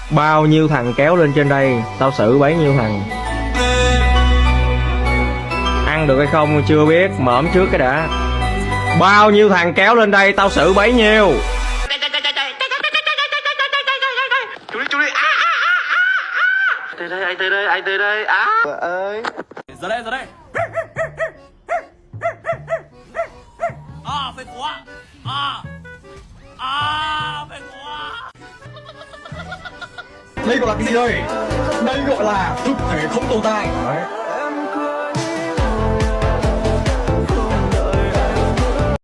Bao nhiêu thằng kéo lên trên đây, tao xử bấy nhiêu thằng. Ăn được hay không chưa biết, mởm trước cái đã. Bao nhiêu thằng kéo lên đây, tao xử bấy nhiêu. Chú đi. Tới đây, anh tới đây. Ơi. Ra đây. Phải quá. Phải quá. Đây gọi là cái gì đây? Đây gọi là thực thể không tồn tại. Đấy.